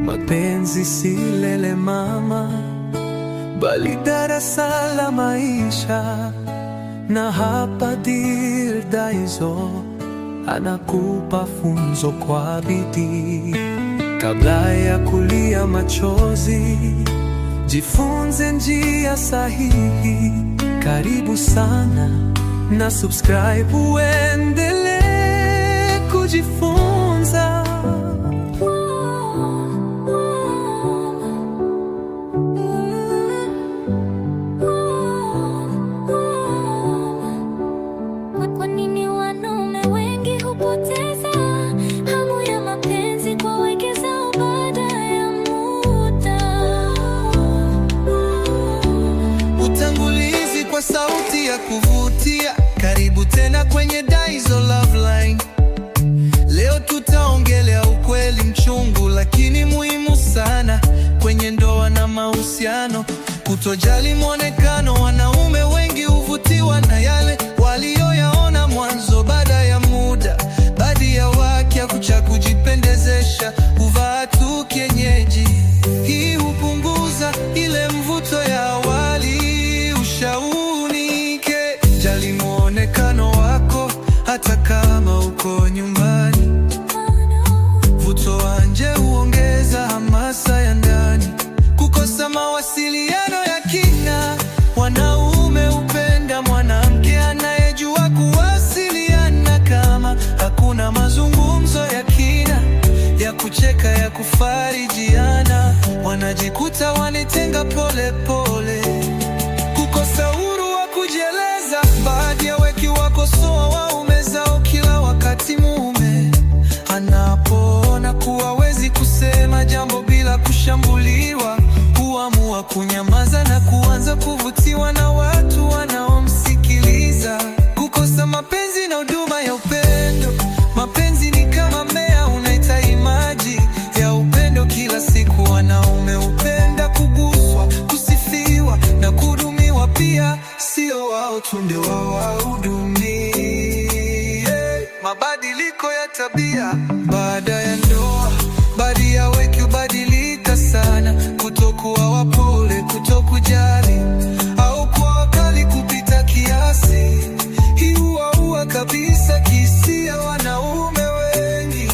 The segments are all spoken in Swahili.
Mapenzi si lele mama, bali darasa la maisha. Na hapa Dear Daizo anakupa funzo kwa bidii. Kabla ya kulia machozi, jifunze njia sahihi. Karibu sana na subscribe uendelee kujifunza. Kwa nini wanaume wengi hupoteza hamu ya mapenzi kwa wake zao baada ya muda? Utangulizi kwa sauti ya kuvutia. Karibu tena kwenye Daizo Love Line. Leo tutaongelea ukweli mchungu lakini muhimu sana kwenye ndoa na mahusiano. Kutojali mwonekano, wanaume wengi huvutiwa na yale walioyaona mwanzo. Baada ya muda, baadhi ya wake kucha kujipendezesha, huvaa tu kienyeji. Hii hupunguza ile mvuto ya awali. Ushaunike, jali mwonekano wako hata kama uko nyumbani. Vuto wa nje huongeza hamasa ya ndani. Kukosa mawasiliano ya kina, wanaume hupenda mwanamke anayejua kuwasiliana. Kama hakuna mazungumzo ya kina, ya kucheka, ya kufarijiana, wanajikuta wanitenga pole pole. Kukosa uhuru wa kujieleza, baadhi ya weki wakosoa waume zao kila wakati. Mume anapoona kuwa hawezi kusema jambo bila kushambuliwa, huamua kunyamaza na kuanza kuvutiwa na watu wanaomsikiliza. Kukosa mapenzi na huduma ya upendo. Mapenzi ni kama mmea, unahitaji maji ya upendo kila siku. Wanaume hupenda kuguswa, kusifiwa na kuhudumiwa pia, sio wao tu ndio wahudumie. Mabadiliko ya tabia baada ya ndoa. Baadhi ya wake hubadilika sana, kutokuwa wapole, kutokujali au kuwa wakali kupita kiasi. Hii huwaua kabisa kihisia wanaume wengi.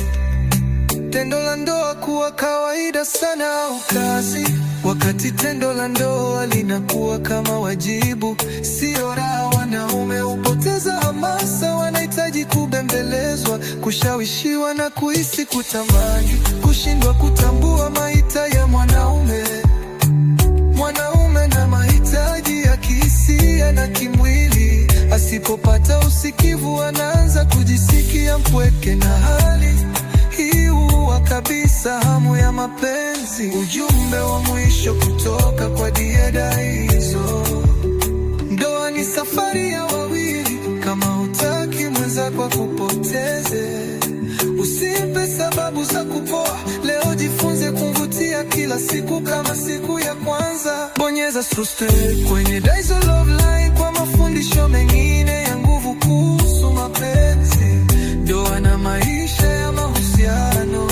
Tendo la ndoa kuwa kawaida sana au kazi, wakati tendo la ndoa linakuwa kama wajibu, sio raha. Wanaume hupoteza hamasa, wanahitaji kubembelezwa, kushawishiwa na kuhisi kutamani, kushindwa kutambua mahitaji ya mwanaume. Mwanaume na mahitaji ya kihisia na kimwili. Asipopata usikivu, anaanza kujisikia mpweke, na hali hii huua kabisa hamu ya mapenzi. Ujumbe wa mwisho kutoka kwa Dear Daizo: ndoa ni safari ya wawili. Kama hutaki mwenzako akupoteze, usimpe sababu za kupoa. Leo jifunze kumvutia kila siku kama siku ya kwanza. Bonyeza subscribe kwenye Daizo Love Line kwa mafundisho mengine ya nguvu kuhusu mapenzi, ndoa na maisha ya mahusiano.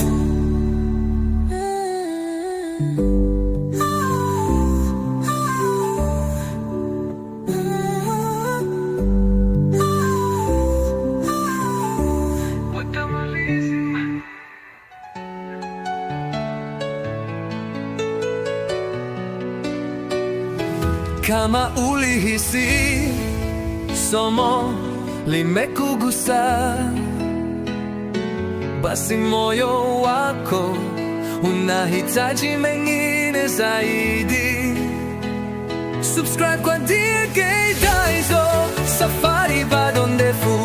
Kama ulihisi somo limekugusa, basi moyo wako unahitaji mengine zaidi. Subscribe kwa Dear Daizo, safari bado ndefu.